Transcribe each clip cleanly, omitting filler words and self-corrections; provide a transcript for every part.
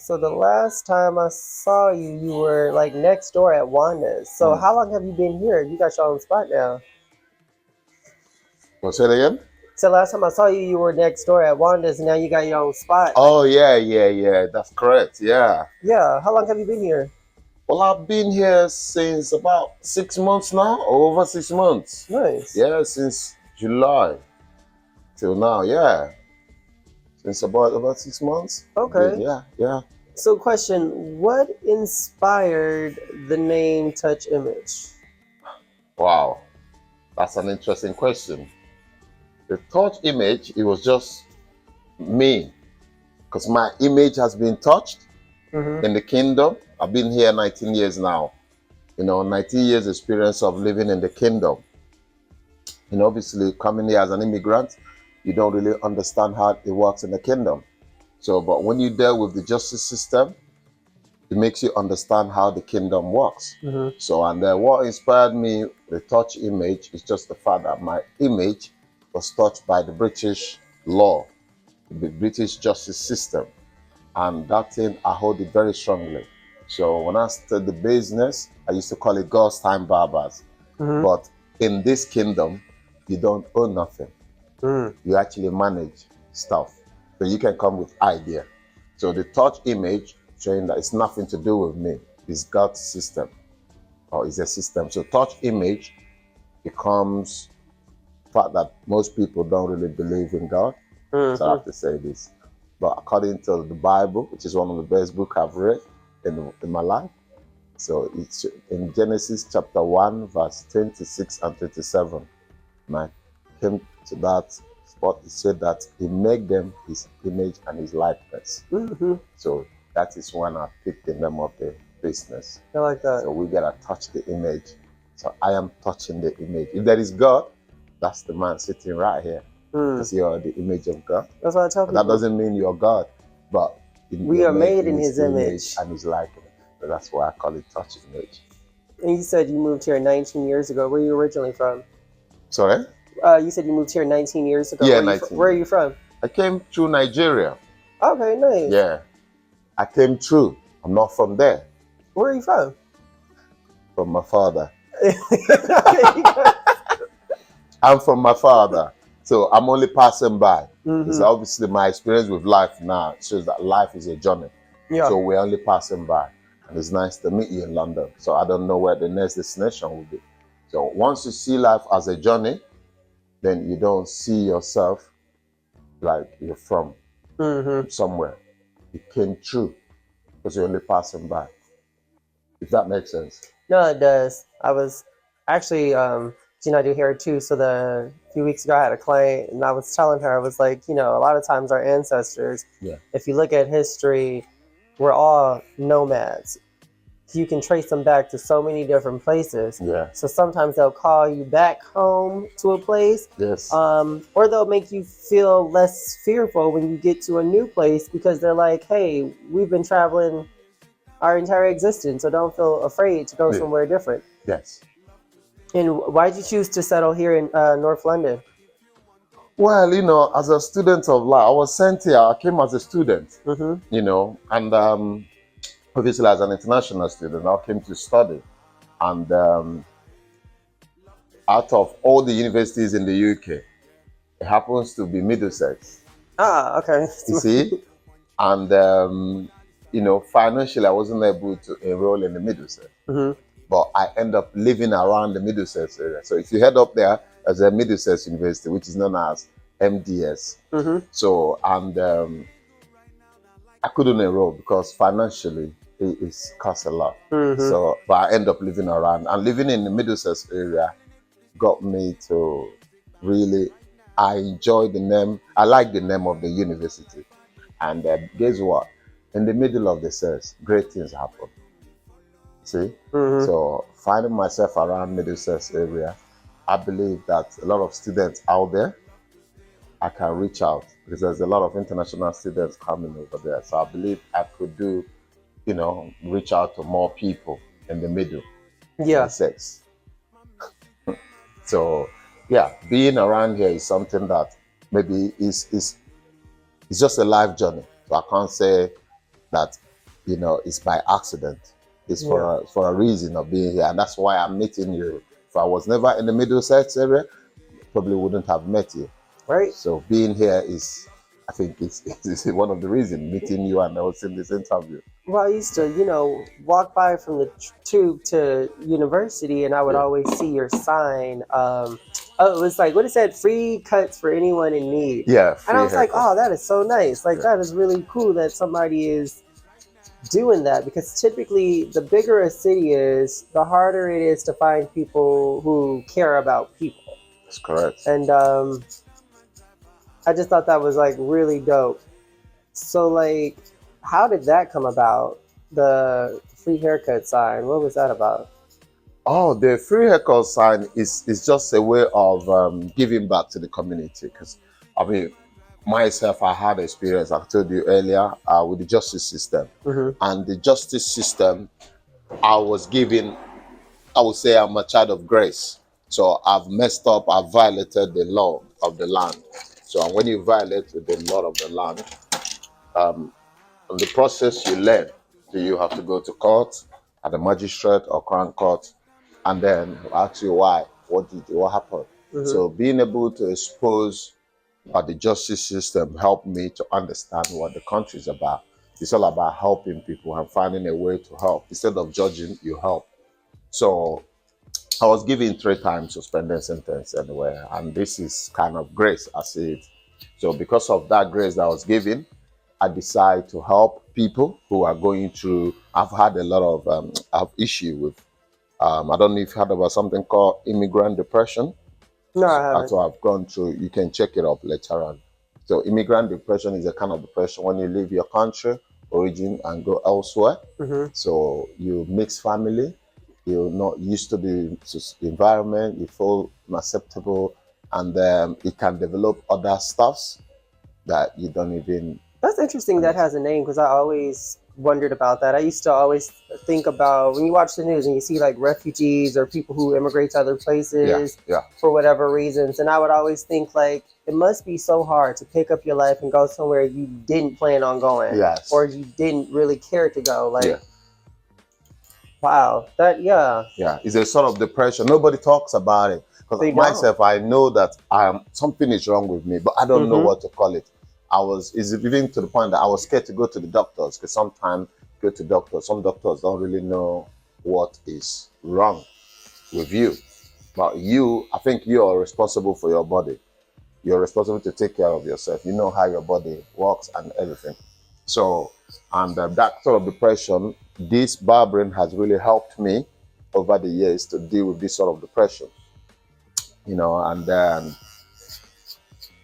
So the last time I saw you, you were like next door at Wanda's. So Mm. how long have you been here? You got your own spot now. What's it again? So last time I saw you, you were next door at Wanda's, and now you got your own spot. Like, Oh, yeah, yeah, yeah. That's correct. Yeah. yeah. How long have you been here? Well, I've been here since about 6 months now, or over 6 months. Nice. Yeah, since July till now. Yeah, since about 6 months. Been, Okay. yeah, yeah. So question: what inspired the name Touch Image? Wow, that's an interesting question. The touch image, it was just me, because my image has been touched Mm-hmm. in the kingdom. I've been here 19 years now. 19 years experience of living in the kingdom. Obviously coming here as an immigrant, you don't really understand how it works in the kingdom. So, but when you deal with the justice system, it makes you understand how the kingdom works. Mm-hmm. So, and what inspired me, the touch image, is just the fact that my image was touched by the British law, the British justice system. And that thing, I hold it very strongly. So when I started the business, I used to call it Godstime Barbers. Mm-hmm. But in this kingdom, you don't own nothing. Mm. You actually manage stuff. So you can come with idea. So the touch image showing that it's nothing to do with me. It's God's system, or it's a system. So touch image becomes the fact that most people don't really believe in God. So I Mm-hmm. have to say this. But according to the Bible, which is one of the best books I've read in my life, so it's in Genesis chapter 1, verse 26 and 27. And I came to that spot. It said that he made them his image and his likeness. Mm-hmm. So that is when I picked the name of the business. I like that. So we gotta touch the image. So I am touching the image. If there is God, that's the man sitting right here. Mm. Because you're the image of God. That's what I tell But that people. doesn't mean you're God, but We you're are made made in in his His image image. and his likeness. So that's why I call it touch image. And you said you moved here 19 years ago. Where are you originally from? Sorry? You said you moved here 19 years ago. Yeah, Where 19 are years. you from? I came through Nigeria. Okay, nice. Yeah, I came through. I'm not from there. Where are you from? From my father. Okay. I'm from my father. So I'm only passing by. It's Mm-hmm. obviously my experience with life now shows that life is a journey. Yeah. So we're only passing by. And it's nice to meet you in London. So I don't know where the next destination will be. So once you see life as a journey, then you don't see yourself like you're from Mm-hmm. somewhere. You came through because you're only passing by. If that makes sense. No, it does. I was actually, I do hair too. So a few weeks ago, I had a client, and I was telling her, I was like, a lot of times our ancestors, Yeah. if you look at history, we're all nomads. You can trace them back to so many different places. Yeah. So sometimes they'll call you back home to a place, Yes. or they'll make you feel less fearful when you get to a new place because they're like, hey, we've been traveling our entire existence, so don't feel afraid to go Yeah. somewhere different. Yes. And why did you choose to settle here in North London? Well, as a student of law, I was sent here. I came as a student, Mm-hmm. and obviously as an international student, I came to study. And out of all the universities in the UK, it happens to be Middlesex. Ah, okay. You see, and financially, I wasn't able to enroll in the Middlesex, Mm-hmm. but I end up living around the Middlesex area. So if you head up there, there's a Middlesex University, which is known as MDS. Mm-hmm. So and I couldn't enroll because financially it costs a lot. Mm-hmm. So, but I end up living around, and living in the Middlesex area got me to really. I enjoy the name. I like the name of the university, and guess what? In the middle of the search, great things happen. See, Mm-hmm. so finding myself around Middlesex area, I believe that a lot of students out there, I can reach out because there's a lot of international students coming over there. So I believe I could reach out to more people in the middle, Yeah. Middlesex. So yeah, being around here is something that maybe is it's just a life journey. So I can't say that it's by accident. It's Yeah. for a reason of being here, and that's why I'm meeting you. If I was never in the Middlesex area, probably wouldn't have met you. Right. So being here is, I think, it's one of the reasons meeting you and also in this interview. Well, I used to, walk by from the tube to university, and I would Yeah, always see your sign. Oh, it was like what it said: free cuts for anyone in need. yeah, And I free was like, haircut. oh, that is so nice. Like Yeah, that is really cool that somebody is doing that because typically the bigger a city is, the harder it is to find people who care about people. that's correct. And I just thought that was like really dope. So like, how did that come about? The free haircut sign. What was that about? Oh, the free haircut sign is just a way of giving back to the community. Because I mean, myself, I had experience. I told you earlier with the justice system, Mm-hmm. and the justice system, I was given. I would say I'm a child of grace. So I've messed up. I've violated the law of the land. So when you violate the law of the land, in the process you learn. So you have to go to court, at the magistrate or crown court, and then ask you why, what happened. Mm-hmm. So being able to expose the justice system helped me to understand what the country is about. It's all about helping people and finding a way to help. Instead of judging, you help. So I was given 3 times suspended sentence anyway, and this is kind of grace, I see it. So because of that grace that I was given, I decide to help people who are going through. I've had a lot of have issue with. I don't know if you heard about something called immigrant depression. No, So I that's haven't. what I've gone through. You can check it up later on. So immigrant depression is a kind of depression when you leave your country origin and go elsewhere. Mm-hmm. So you mix family, you're not used to the environment, you feel unacceptable, and it can develop other stuffs that you don't even That's interesting that understand. has a name because I always wondered about that. I used to always think about when you watch the news and you see like refugees or people who immigrate to other Yeah, places yeah, for whatever reasons. And I would always think like it must be so hard to pick up your life and go somewhere you didn't plan on going yes, or you didn't really care to go. yeah, Like, wow, that, yeah, yeah. It's a sort of depression. Nobody talks about it. Because they don't. myself, I know that something is wrong with me, but I don't know Mm-hmm. what to call it. Is even to the point that I was scared to go to the doctors because sometimes go to doctors, some doctors don't really know what is wrong with you. But you, I think you are responsible for your body. You're responsible to take care of yourself. You know how your body works and everything. So, and that sort of depression, this barbering has really helped me over the years to deal with this sort of depression. And then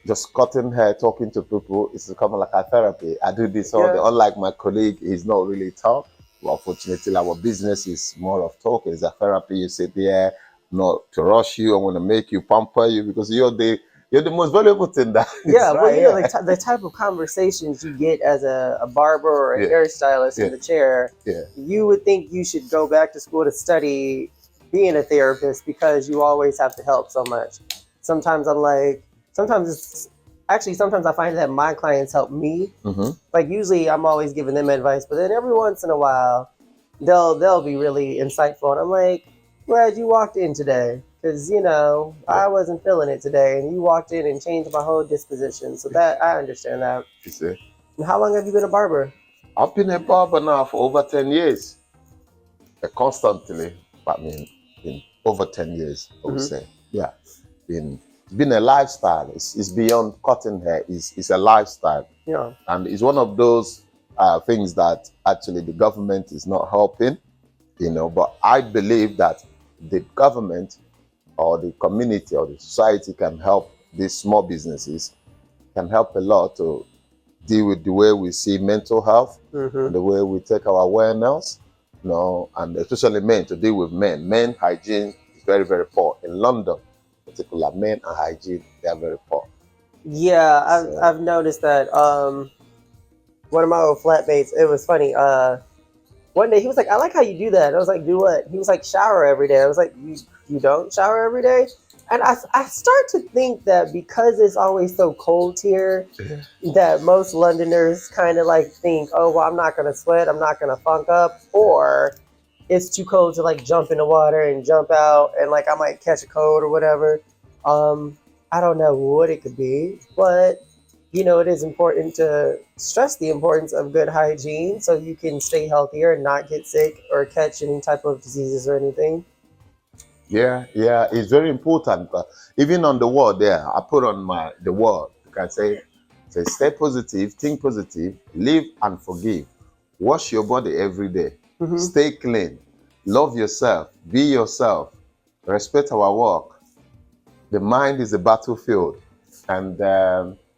just cutting hair, talking to people, it's kind of like a therapy. I do this all day. Yeah. Unlike my colleague, he's not really talk. Well, fortunately, our business is more of talk. It's a therapy. You sit there, not to rush you. I want to make you, pamper you because you're the most valuable thing that is Yeah, well, right here. the type of conversations you get as a barber or a Yeah, hairstylist in yeah, the chair, yeah, you would think you should go back to school to study being a therapist because you always have to help so much. Sometimes I'm like, sometimes it's actually, sometimes I find that my clients help me. mm-hmm. Like, usually I'm always giving them advice, but then every once in a while, they'll be really insightful. And I'm like, glad you walked in today because Yeah. I wasn't feeling it today, and you walked in and changed my whole disposition. So that I understand that. You see, And how long have you been a barber? I've been a barber now for over 10 years, constantly. I mean, in over 10 years, I would Hmm. say. Yeah, been a lifestyle. It's beyond cutting hair. It's a lifestyle. Yeah. And it's one of those things that actually the government is not helping, but I believe that the government or the community or the society can help these small businesses, can help a lot to deal with the way we see mental health Hmm. and the way we take our wellness, and especially men, to deal with men. Men hygiene is very, very poor. In London, in particular, men and hygiene, they are very poor. Yeah, So, I've noticed that. One of my old flatmates, it was funny. One day he was like, "I like how you do that." I was like, "Do what?" He was like, "Shower every day." I was like, "You don't shower every day?" And I start to think that because it's always so cold here, that most Londoners kind of like think, oh, well, I'm not going to sweat, I'm not going to funk up, or it's too cold to like jump in the water and jump out, and like I might catch a cold or whatever. Um, I don't know what it could be, but it is important to stress the importance of good hygiene so you can stay healthier and not get sick or catch any type of diseases or anything. Yeah, yeah, it's very important. Even on the wall there, I put on the wall. You can say, stay positive, think positive, live and forgive. Wash your body every day. Hmm. Stay clean. Love yourself. Be yourself. Respect our work. The mind is a battlefield. And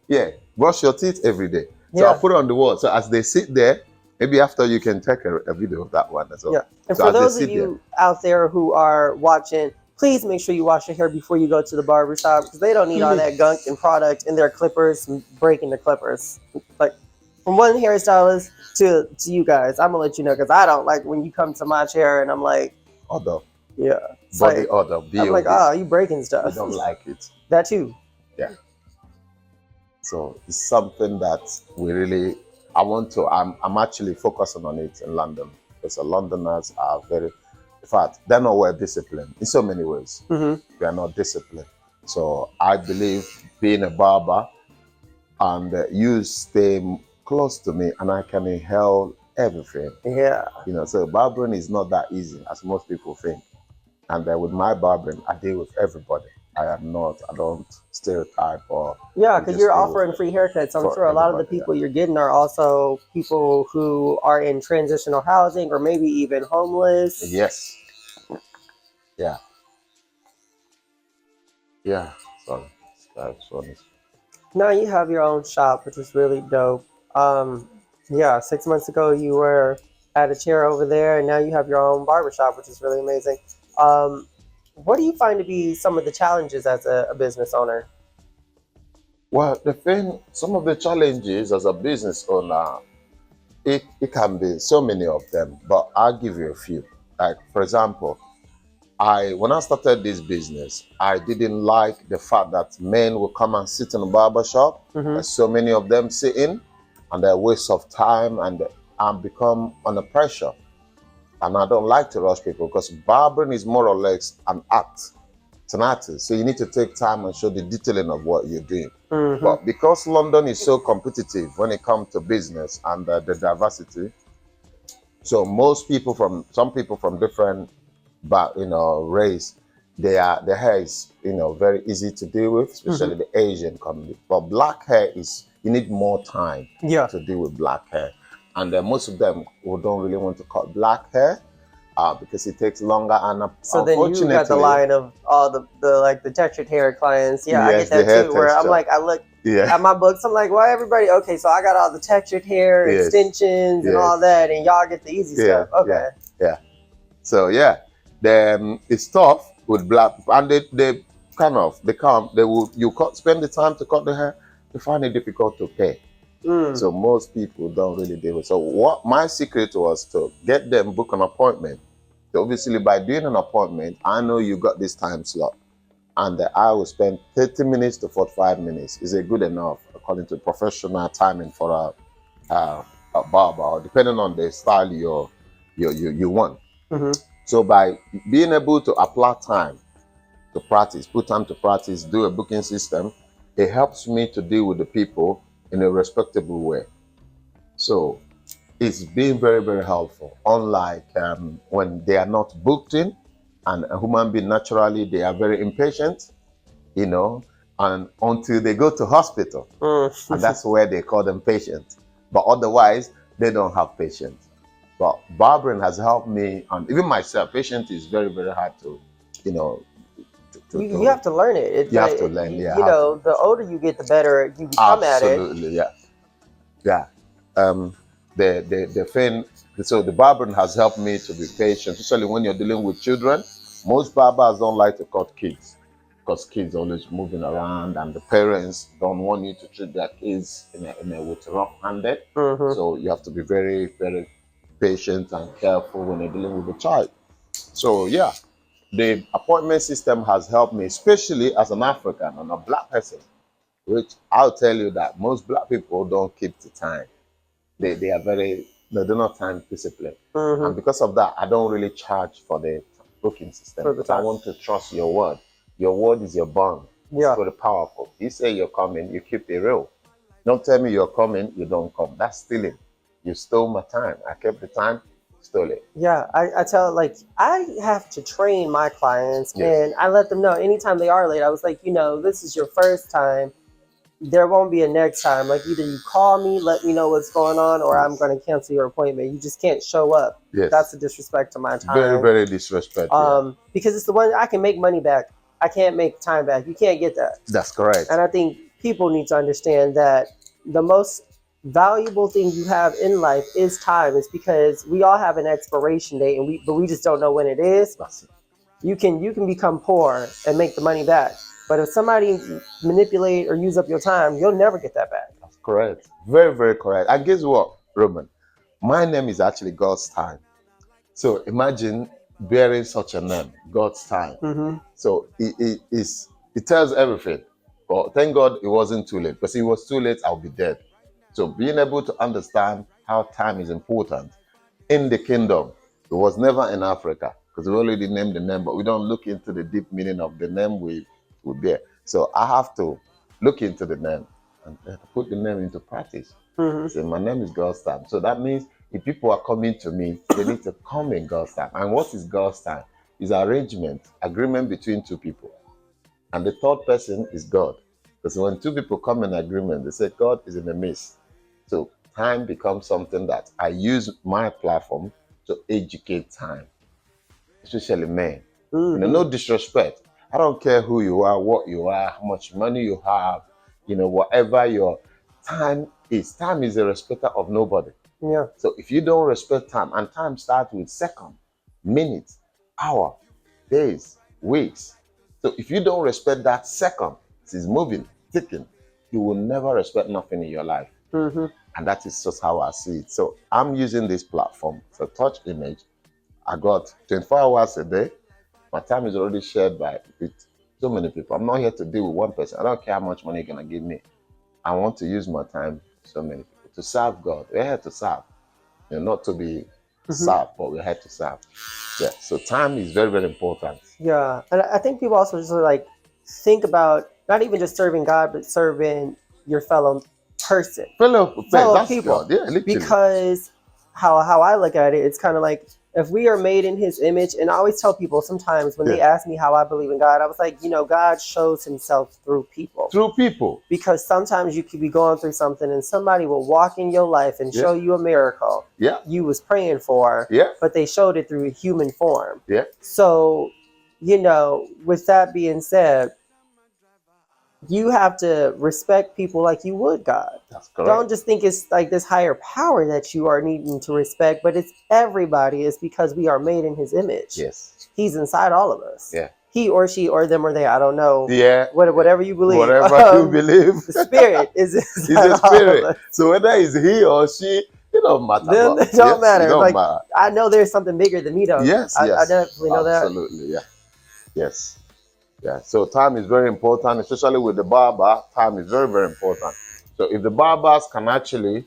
yeah, brush your teeth every day. So I Yeah. put it on the wall. So as they sit there, maybe after you can take a video of that one as well. Yeah. And So for as they those of sit there, you out there who are watching, please make sure you wash your hair before you go to the barber shop because they don't need all that gunk and product in their clippers and breaking the clippers. Like from one hairstylist to you guys, I'm gonna let you know because I don't like when you come to my chair and I'm like, odor, yeah, it's body like odor, I'm like, BOD. oh, you breaking You stuff. don't like it. That too. Yeah. So it's something that we really, I'm actually focusing on it in London because the Londoners are very, in fact, they're not well disciplined in so many ways. Hmm. They are not disciplined. So I believe being a barber and you stay close to me and I can inhale everything. Yeah. So barbering is not that easy as most people think. And with my barbering, I deal with everybody. I don't stereotype or Yeah, I because just you're deal with offering free haircuts. I'm for sure a lot of the everybody. people you're getting are also people who are in transitional housing or maybe even homeless. Yes. Yeah. Yeah. Sorry. That's funny. Now you have your own shop, which is really dope. Yeah, 6 months ago you were at a chair over there, and now you have your own barbershop, which is really amazing. Um, what do you find to be some of the challenges as a business owner? Well, some of the challenges as a business owner, it can be so many of them, but I'll give you a few. Like, for example, when I started this business, I didn't like the fact that men will come and sit in a barber shop. Hmm. There's so many of them sitting, and they're a waste of time, and become under pressure. And I don't like to rush people because barbering is more or less an art. It's an artist. So you need to take time and show the detailing of what you're doing. Hmm. But because London is so competitive when it comes to business and the diversity, so some people from different race, their hair is very easy to deal with, Hmm. especially the Asian community. But black hair you need more time Yeah. to deal with black hair, and most of them who don't really want to cut black hair because it takes longer. And So then you got the unfortunately, line of all the textured hair clients. Yeah, I get yes, the that hair too. Where I'm texture, like, I look yeah, at my books, I'm like, well, everybody, okay, so I got all the textured hair, yes, extensions, and all yes, that, and y'all get the easy yeah, stuff. Okay. yeah, yeah. So yeah, then it's tough with black, and they kind of they come they will spend the time to cut the hair. They find it difficult to pay. Mm. So most people don't really do it. So what my secret was to get them book an appointment. So obviously by doing an appointment, I know you got this time slot, and I will spend 30 minutes to 45 minutes. Is it good enough according to professional timing for a barber, or depending on the style you want. Hmm. So by being able to apply time to practice, put time to practice, do a booking system, it helps me to deal with the people in a respectable way. So it's been very, very helpful. Unlike when they are not booked in, and a human being naturally, they are very impatient, and until they go to hospital, and Mm. that's where they call them patients. But otherwise, they don't have patience. But barbering has helped me, and even myself, patience is very, very hard to, you know, You have to learn it. It's you have like to learn, yeah, you how to. know, the older you get, the better you become at it. Absolutely, yeah, yeah. Um, the thing, so the barbering has helped me to be patient, especially when you're dealing with children. Most barbers don't like to cut kids because kids are always moving around, and the parents don't want you to treat their kids with rough-handed. Hmm. So you have to be very, very patient and careful when you're dealing with a child. So yeah, the appointment system has helped me, especially as an African and a black person, which I'll tell you that most black people don't keep the time. They are very, they do not time discipline. And because of that, I don't really charge for the booking system For the because I time. want to trust your word. Your word is your bond. Yeah. It's very powerful. You say you're coming, you keep it real. Don't tell me you're coming, you don't come. That's stealing. You stole my time. I kept the time, stole it. Yeah, I tell, like, I have to train my clients, Yes. and I let them know anytime they are late. I was like, this is your first time. There won't be a next time. Like, either you call me, let me know what's going on, or I'm Yes. going to cancel your appointment. You just can't show up. Yes. That's a disrespect to my time. Very, very disrespectful. Because it's the one I can make money back. I can't make time back. You can't get that. That's correct. And I think people need to understand that the most valuable thing you have in life is time. It's because we all have an expiration date, but we just don't know when it is. That's it. You can become poor and make the money back, but if somebody manipulate or use up your time, you'll never get that back. That's correct. Very, very correct. And guess what, Roman? My name is actually Godstime. So imagine bearing such a name, Godstime. So it tells everything. But thank God it wasn't too late. Because if it was too late, I'll be dead. So being able to understand how time is important in the kingdom, it was never in Africa. Because we already named the name, but we don't look into the deep meaning of the name we bear. So I have to look into the name and put the name into practice. So my name is God's time. So that means if people are coming to me, they need to come in God's time. And what is God's time? It's arrangement, agreement between two people. And the third person is God. Because when two people come in agreement, they say God is in the midst. So time becomes something that I use my platform to educate time, especially men. No disrespect. I don't care who you are, what you are, how much money you have, whatever your time is. Time is a respecter of nobody. Yeah. So if you don't respect time, and time starts with second, minutes, hour, days, weeks. So if you don't respect that second, it is moving, ticking, you will never respect nothing in your life. And that is just how I see it. So I'm using this platform for touch image. I got 24 hours a day. My time is already shared with so many people. I'm not here to deal with one person. I don't care how much money you're going to give me. I want to use my time so many people to serve God. We're here to serve. Not to be served, but we're here to serve. Yeah. So time is very, very important. Yeah. And I think people also just think about not even just serving God, but serving your fellow person. Fellow That's people. God. Yeah, literally. Because how I look at it, it's kind of like, if we are made in his image, and I always tell people sometimes when they ask me how I believe in God, I was like, God shows himself through people. Through people. Because sometimes you could be going through something and somebody will walk in your life and show you a miracle you was praying for, but they showed it through a human form. Yeah. So, with that being said, you have to respect people like you would God. That's correct. Don't just think it's like this higher power that you are needing to respect, but it's everybody. It's because we are made in his image. Yes. He's inside all of us. Yeah. He or she or them or they, I don't know. Yeah. Whatever you believe. Whatever you believe. The spirit is inside a spirit. all of us. So whether it's he or she, it don't matter. It don't matter. It don't matter. I know there's something bigger than me though. Yes, I definitely know that. Absolutely, yeah. Yes. Yeah. So time is very important, especially with the barber. Time is very, very important. So if the barbers can actually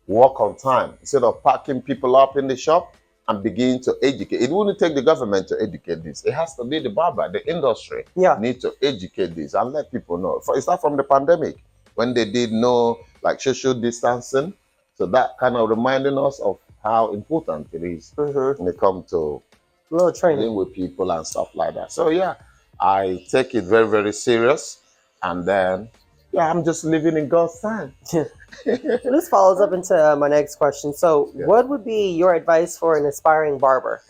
work on time instead of packing people up in the shop and begin to educate. It wouldn't take the government to educate this. It has to be the barber, the industry need to educate this and let people know. It started from the pandemic when they did no social distancing. So that kind of reminding us of how important it is when it comes to a little training with people and stuff like that. So yeah, I take it very, very serious. And then I'm just living in God's time. This follows up into my next question. So what would be your advice for an aspiring barber?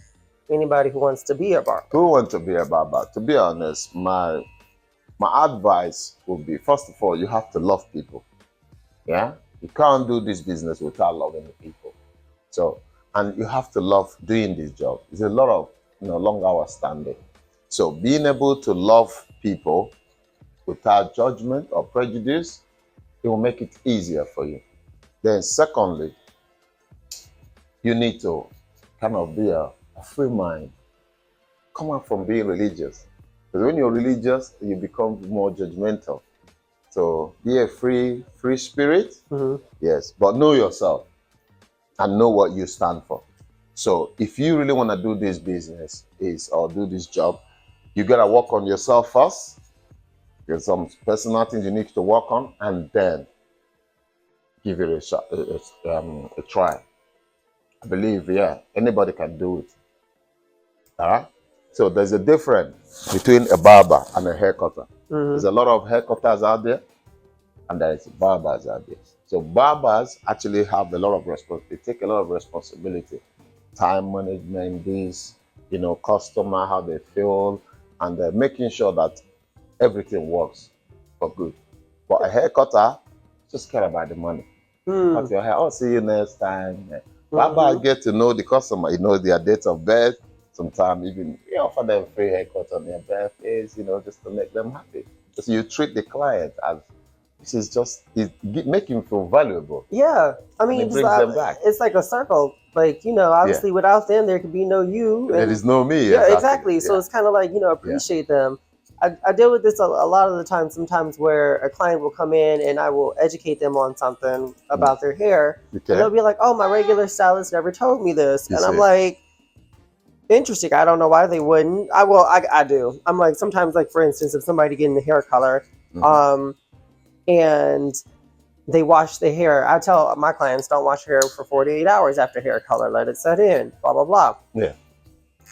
Anybody who wants to be a barber? Who wants to be a barber? To be honest, my advice would be, first of all, you have to love people. Yeah? You can't do this business without loving the people. So, and you have to love doing this job. It's a lot of long hours standing. So being able to love people without judgment or prejudice, it will make it easier for you. Then secondly, you need to kind of be a free mind, come out from being religious. Because when you're religious, you become more judgmental. So be a free spirit, yes, but know yourself and know what you stand for. So if you really want to do this business or do this job, you gotta work on yourself first. There's some personal things you need to work on, and then give it a shot, a try. I believe, yeah, anybody can do it. All right. So there's a difference between a barber and a hair cutter. There's a lot of hair cutters out there, and there is barbers out there. So barbers actually have a lot of they take a lot of responsibility, time management, this, customer, how they feel, and making sure that everything works for good. But a hair cutter just care about the money. Cut your hair. I'll see you next time. Barber get to know the customer. You know their date of birth. Sometimes even you offer them free haircut on their birthdays. Just to make them happy. So you treat the client as this is just make him feel valuable. Yeah, I mean, it brings them back. It's like a circle. Like obviously, without them, there could be no you. There is no me. Yeah, exactly. So it's kind of like appreciate them. I deal with this a lot of the time. Sometimes where a client will come in and I will educate them on something about their hair, and they'll be like, "Oh, my regular stylist never told me this," and I'm like, "Interesting. I don't know why they wouldn't." I do. I'm like, sometimes, like for instance, if somebody getting the hair color, and they wash the hair, I tell my clients don't wash your hair for 48 hours after hair color. Let it set in. Blah blah blah. Yeah.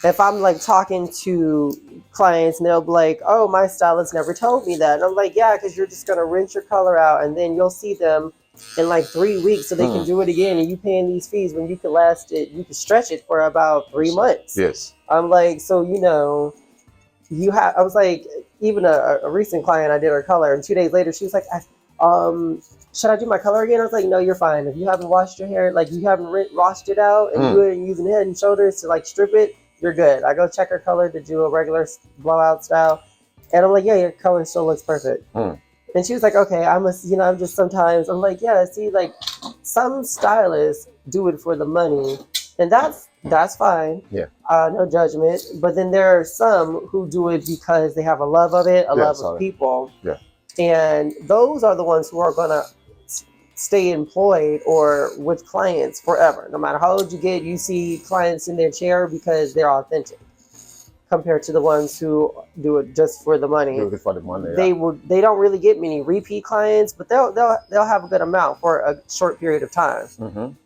If I'm like talking to clients and they'll be like, "Oh, my stylist never told me that," and I'm like, "Yeah, because you're just gonna rinse your color out and then you'll see them in like 3 weeks, so they can do it again, and you paying these fees when you can stretch it for about 3 months." Yes. I'm like, so you have. I was like, even a recent client, I did her color, and 2 days later, she was like, should I do my color again? I was like, no, you're fine. If you haven't washed your hair, like you haven't washed it out, and you ain't using Head and Shoulders to like strip it, you're good. I go check her color to do a regular blowout style, and I'm like, yeah, your color still looks perfect. And she was like, okay, I'm just sometimes, I'm like, yeah, see, like some stylists do it for the money, and that's fine. Yeah. No judgment. But then there are some who do it because they have a love of it, love of people. Yeah. And those are the ones who are gonna stay employed or with clients forever. No matter how old you get, you see clients in their chair because they're authentic, compared to the ones who do it just for the money. Do it for the money. They don't really get many repeat clients, but they'll have a good amount for a short period of time.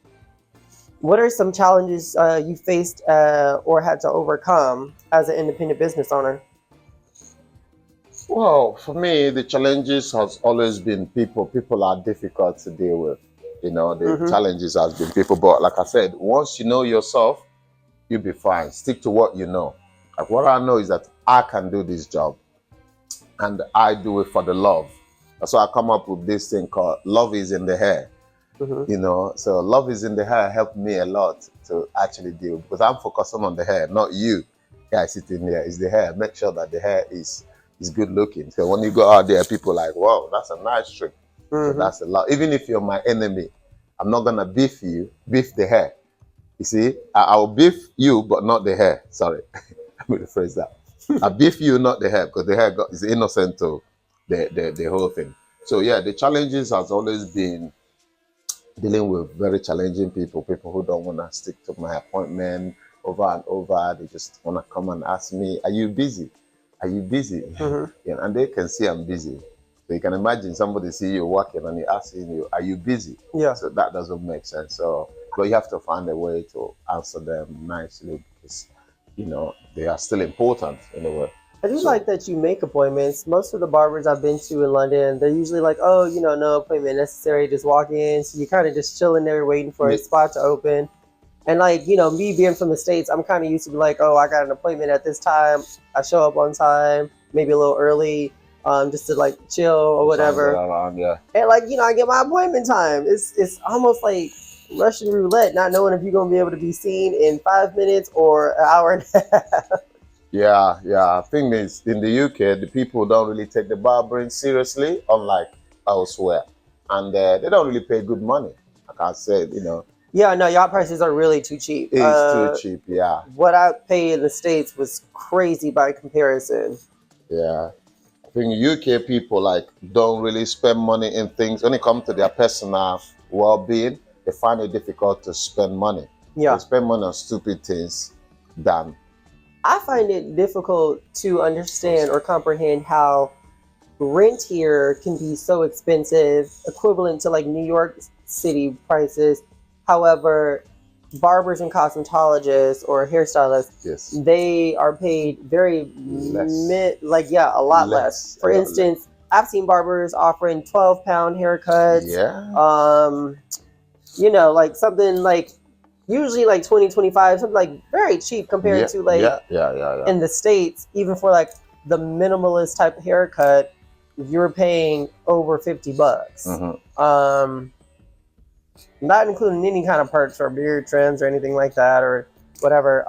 What are some challenges you faced or had to overcome as an independent business owner? Well, for me, the challenges has always been people. People are difficult to deal with. The challenges has been people. But like I said, once you know yourself, you'll be fine. Stick to what you know. Like what I know is that I can do this job, and I do it for the love. That's why I come up with this thing called "Love is in the Hair." So "Love is in the Hair" helped me a lot to actually deal, because I'm focusing on the hair, not you guys sitting there. It's the hair. Make sure that the hair is good looking. So when you go out there, people are like, wow, that's a nice trick. So that's a lot. Even if you're my enemy, I'm not gonna beef the hair. You see, I'll beef you, but not the hair. Sorry, let me rephrase that. I beef you, not the hair, because the hair is innocent to the whole thing. So yeah, the challenges has always been dealing with very challenging people who don't want to stick to my appointment over and over. They just want to come and ask me, are you busy? Are you busy? And they can see I'm busy. So you can imagine somebody see you working and he asking you, are you busy? Yeah. So that doesn't make sense. So, but you have to find a way to answer them nicely, because, they are still important in a way. I do like that you make appointments. Most of the barbers I've been to in London, they're usually like, oh, no appointment necessary, just walk in. So you're kind of just chilling there waiting for a spot to open. And like, me being from the States, I'm kind of used to be like, oh, I got an appointment at this time. I show up on time, maybe a little early, just to like chill or whatever. And like, I get my appointment time. It's almost like Russian roulette, not knowing if you're going to be able to be seen in 5 minutes or an hour and a half. Yeah. Thing is, in the UK, the people don't really take the barbering seriously, unlike elsewhere. And they don't really pay good money. Like I said, Yeah, no, y'all prices are really too cheap. It's too cheap. Yeah, What I pay in the States was crazy by comparison. yeah. I think UK people like don't really spend money in things when it comes to their personal well-being. They find it difficult to spend money. They Yeah. spend money on stupid things than I find it difficult to understand or comprehend how rent here can be so expensive, equivalent to like New York City prices. However, barbers and cosmetologists or hairstylists, yes, they are paid very less, a lot less. a For lot less. instance, I've seen barbers offering 12-pound haircuts. Yeah, Um, like something like usually like 20, 25, something like very cheap compared yeah, to like yeah, yeah, yeah, yeah. in the States, even for like the minimalist type of haircut, you're paying over $50. Mm-hmm. Not including any kind of perks or beard trims or anything like that or whatever.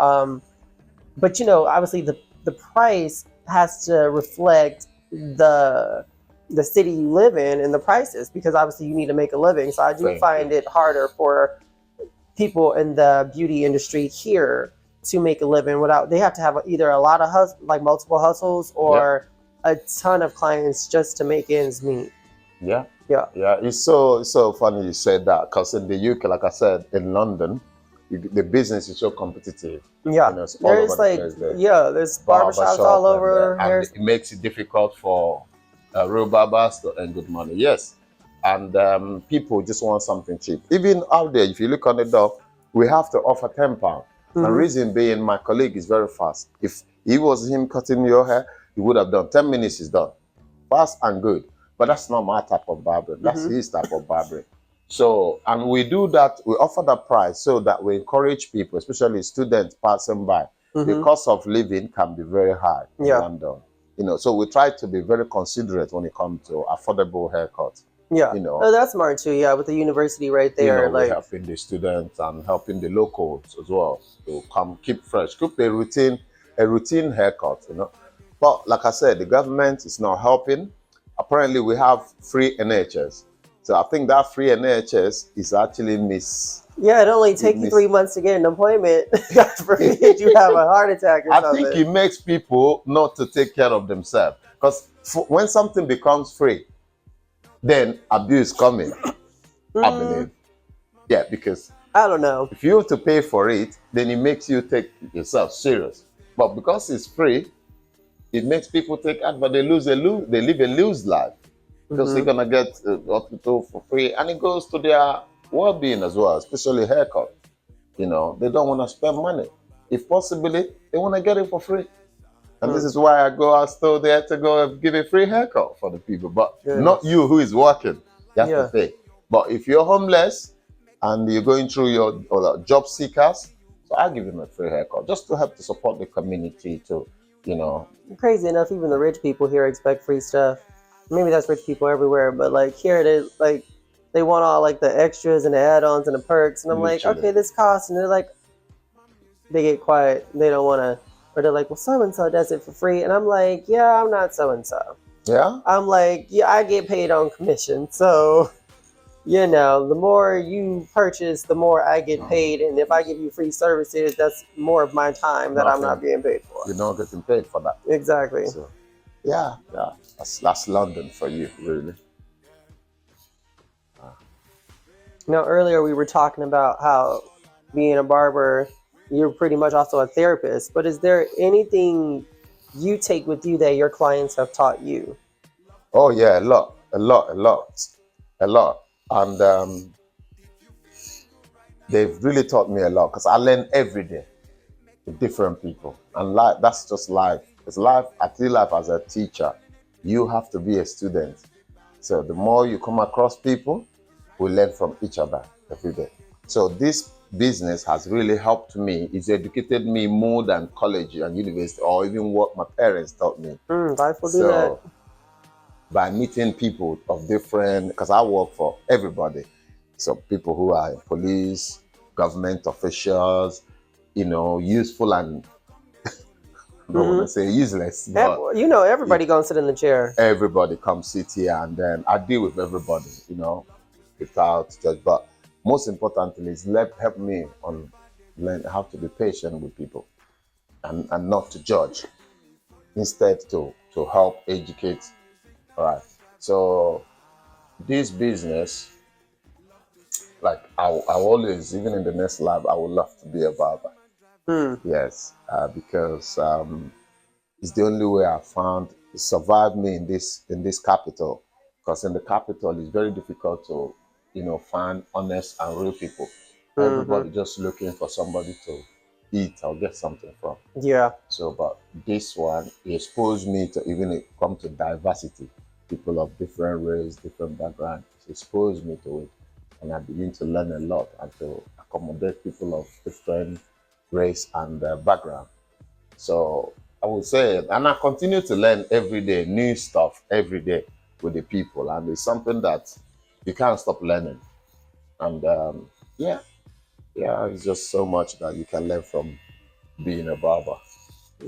But obviously the price has to reflect the city you live in and the prices, because obviously you need to make a living. So I do Thank find you. it harder for people in the beauty industry here to make a living without, they have to have either a lot of like multiple hustles Yeah, or a ton of clients just to make ends meet. yeah, Yeah. yeah. It's so funny you said that because in the UK, like I said, in London, the business is so competitive. Yeah. It's all over There's the like, place there. yeah, there's Barber barbershops all shop, over. and it makes it difficult for real barbers to earn good money. Yes, and people just want something cheap. Even out there, if you look on the door, we have to offer £10. And Mhm. reason being, my colleague is very fast. If he was him cutting your hair, he would have done 10 minutes. Is done, fast and good. But that's not my type of barbering. That's Mhm. his type of barbering. So, and we do that. We offer that price so that we encourage people, especially students passing by. The Mhm. cost of living can be very high in Yeah. London. So we try to be very considerate when it comes to affordable haircuts. Yeah. You know, Oh, that's smart too. Yeah, with the university right there, we're like. helping the students and helping the locals as well to come keep fresh, keep a routine haircut. But like I said, the government is not helping. Apparently, we have free NHS, so I think that free NHS is actually Yeah, it only take you 3 months to get an appointment. God forbid you have a heart attack or I something. think it makes people not to take care of themselves because when something becomes free, then abuse coming. I believe, yeah, because I don't know. if you have to pay for it, then it makes you take yourself serious. But because it's free, it makes people take advantage. They live a loose life because they're gonna get hospital for free, and it goes to their well-being as well, especially haircut. They don't want to spend money. If possibly, they want to get it for free. And this is why I go out still there to go and give a free haircut for the people, but not you who is working. You have to pay. But if you're homeless and you're going through your job seekers, so I give them a free haircut just to help to support the community too. Crazy enough, even the rich people here expect free stuff. Maybe that's rich people everywhere, but like here they want all like the extras and the add-ons and the perks, and I'm like, Literally. okay, this costs, and they're like, they get quiet, they don't want to, or they're like, well, so and so does it for free, and I'm like, yeah, I'm not so and so. Yeah. I'm like, yeah, I get paid on commission, so the more you purchase, the more I get paid, and if I give you free services, that's more of my time that I'm not being paid for. You're not getting paid for that. Exactly. So, yeah. That's London for you, really. Now, earlier we were talking about how being a barber, you're pretty much also a therapist, but is there anything you take with you that your clients have taught you? Oh yeah, a lot, and they've really taught me a lot because I learn every day with different people, and that's just life. It's life. I see life as a teacher. You have to be a student. So the more you come across people, we learn from each other every day. So this business has really helped me. It's educated me more than college and university, or even what my parents taught me. Life will do that. By meeting people of different, because I work for everybody. So people who are in police, government officials, useful and I don't want to say useless, but everybody gonna sit in the chair. Everybody comes sit here, and then I deal with everybody, without judge. But most importantly is help me on learn how to be patient with people and not to judge, instead to help educate. All right. So this business, like I always, even in the next life, I would love to be a barber. Yes, because it's the only way I found to survive me in this capital. Because in the capital, it's very difficult to, find honest and real people. Everybody just looking for somebody to eat or get something from. Yeah. So, but this one exposed me to even come to diversity, people of different race, different background. It exposed me to it, and I begin to learn a lot and to accommodate people of different race and background. So I would say, and I continue to learn every day, new stuff every day with the people, and it's something that you can't stop learning. And yeah, yeah, it's just so much that you can learn from being a barber,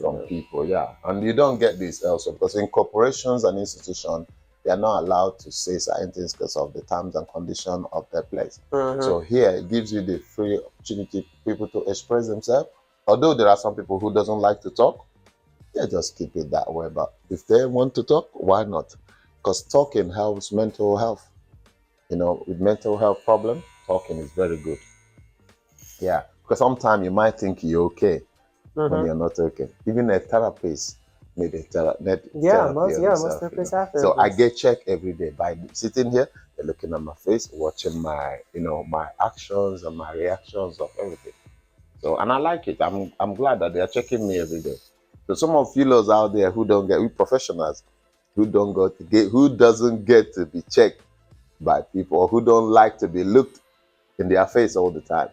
from people, yeah. And you don't get this also because in corporations and institutions, they are not allowed to say certain things because of the terms and conditions of their place. So here, it gives you the free opportunity for people to express themselves. Although there are some people who doesn't like to talk, they just keep it that way. But if they want to talk, why not? Because talking helps mental health. With mental health problem, talking is very good. Yeah, because sometimes you might think you're okay when you're not okay. Even a therapist made a therapy Most yourself, therapists have So I therapists. get checked every day by sitting here. They're looking at my face, watching my, my actions and my reactions of everything. So, and I like it. I'm glad that they are checking me every day. So some of you lows out there who don't get, we professionals who don't go to get, who doesn't get to be checked by people, or who don't like to be looked in their face all the time,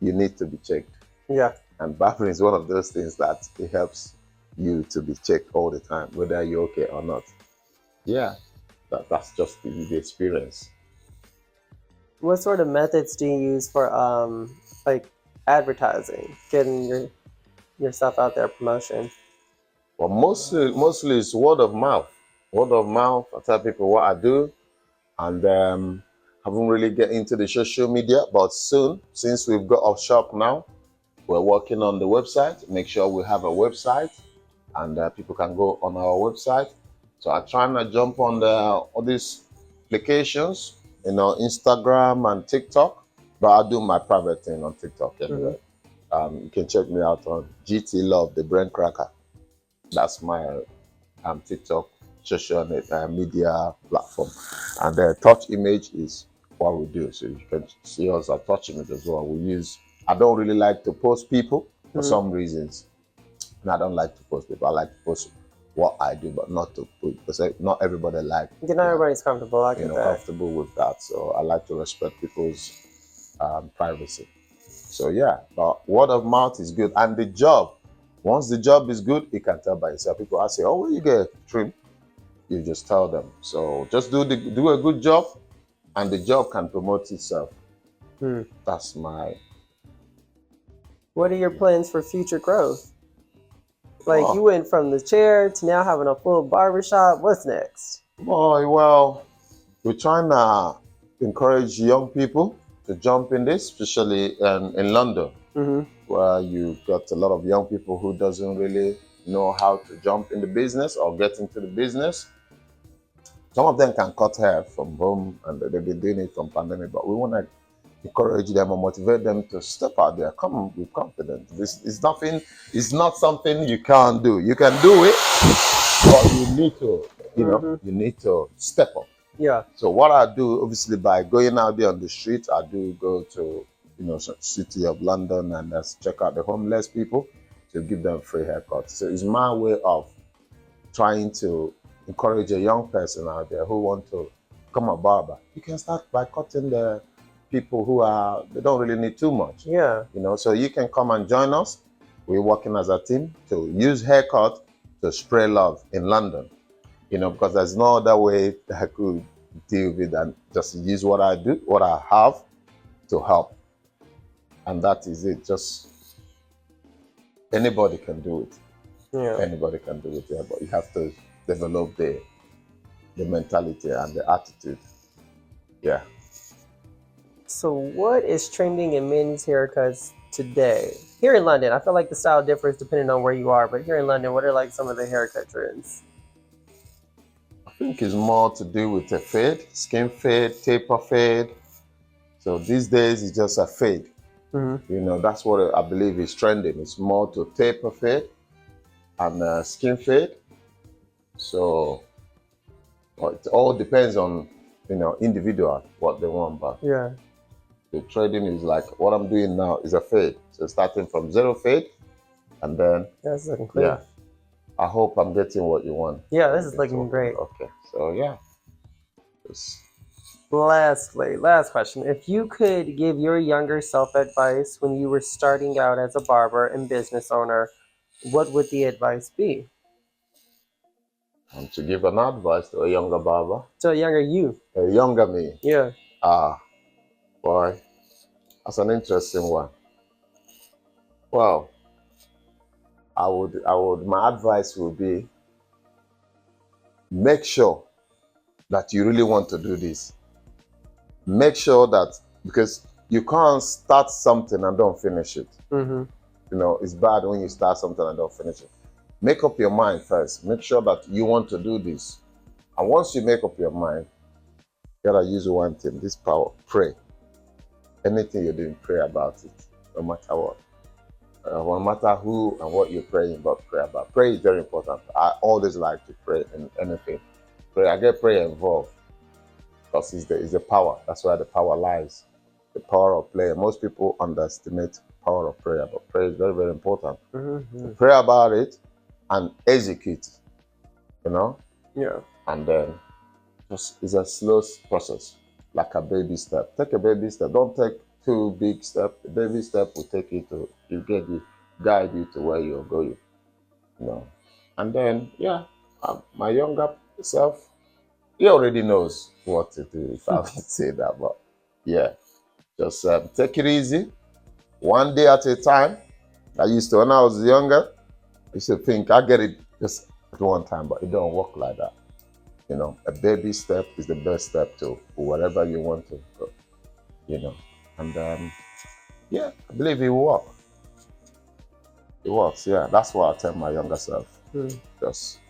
you need to be checked. Yeah. And barbering is one of those things that it helps you to be checked all the time, whether you're okay or not. Yeah, that's just the experience. What sort of methods do you use for like advertising, getting yourself out there, promotion? Well, mostly it's word of mouth. Word of mouth. I tell people what I do, and haven't really get into the social media, but soon, since we've got our shop now, we're working on the website. Make sure we have a website, and people can go on our website. So I try not jump on all these applications, Instagram and TikTok, but I do my private thing on TikTok anyway. You can check me out on GT Love, the Brain Cracker. That's my TikTok social media platform. And the touch image is what we do. So you can see us at touch image as well. I don't really like to post people for some reasons. And I don't like to post people. I like to post what I do, but not to put, because not everybody Everybody's comfortable. I get that. comfortable with that. So I like to respect people's privacy. So yeah, but word of mouth is good. And the job, once the job is good, you can tell by yourself. People ask you, oh, where you get trim? You just tell them. So just do a good job, and the job can promote itself. That's my. What are your plans for future growth? Like you went from the chair to now having a full barbershop. What's next? Boy, well, we're trying to encourage young people to jump in this, especially in London, where you got a lot of young people who doesn't really know how to jump in the business or get into the business. Some of them can cut hair from home, and they've been doing it from pandemic, but we want to encourage them or motivate them to step out there. Come with confidence. This is nothing. It's not something you can't do. You can do it, but you need to, you need to step up. Yeah. So what I do, obviously, by going out there on the street, I do go to, city of London and check out the homeless people to give them free haircuts. So it's my way of trying to encourage a young person out there who want to become a barber. You can start by cutting the people they don't really need too much. Yeah. So you can come and join us. We're working as a team to use haircut to spray love in London. Because there's no other way that I could deal with than just use what I do, what I have to help. And that is it. Just anybody can do it. Yeah. Anybody can do it, yeah, but you have to develop the mentality and the attitude. Yeah. So what is trending in men's haircuts today? Here in London, I feel like the style differs depending on where you are, but here in London, what are like some of the haircut trends? I think it's more to do with a fade, skin fade, taper fade. So these days it's just a fade. Mm-hmm. You know, that's what I believe is trending. It's more to taper fade and skin fade. So well, it all depends on, you know, individual what they want. But Yeah, the trading is like what I'm doing now is a fade. So starting from zero fade, and then that's looking clean. yeah, I hope I'm getting what you want. Yeah, this is looking great. Okay, so yeah. It's, Lastly, last question. If you could give your younger self advice when you were starting out as a barber and business owner, what would the advice be? to give an advice to a younger barber, To a younger you. a younger me. Yeah. Ah, boy, that's an interesting one. Well, my advice would be make sure that you really want to do this. Make sure that, because you can't start something and don't finish it. Mm-hmm. You know, it's bad when you start something and don't finish it. Make up your mind first. Make sure that you want to do this. And once you make up your mind, you gotta use one thing, this power, pray. Anything you're doing, pray about it, no matter what. No matter who and what you're praying about, pray about. Pray is very important. I always like to pray in anything. Pray, I get prayer involved because it's the power. That's where the power lies. The power of prayer. Most people underestimate power of prayer, but prayer is very, very important. Mm-hmm. Pray about it and execute, you know? Yeah. And then just it's a slow process, like a baby step. Take a baby step. Don't take too big step. A baby step will take guide you to where you're going, you know. And then, yeah, my younger self, he already knows what to do, if I would say that. But yeah, just take it easy, one day at a time. I used to, when I was younger, I used to think I get it just at one time, but it don't work like that. You know, a baby step is the best step to whatever you want to go, you know. And yeah, I believe it will work. It works, yeah. That's what I tell my younger self. Mm. Just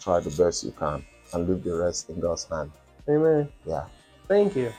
try the best you can and leave the rest in God's hand. Amen. Yeah. Thank you.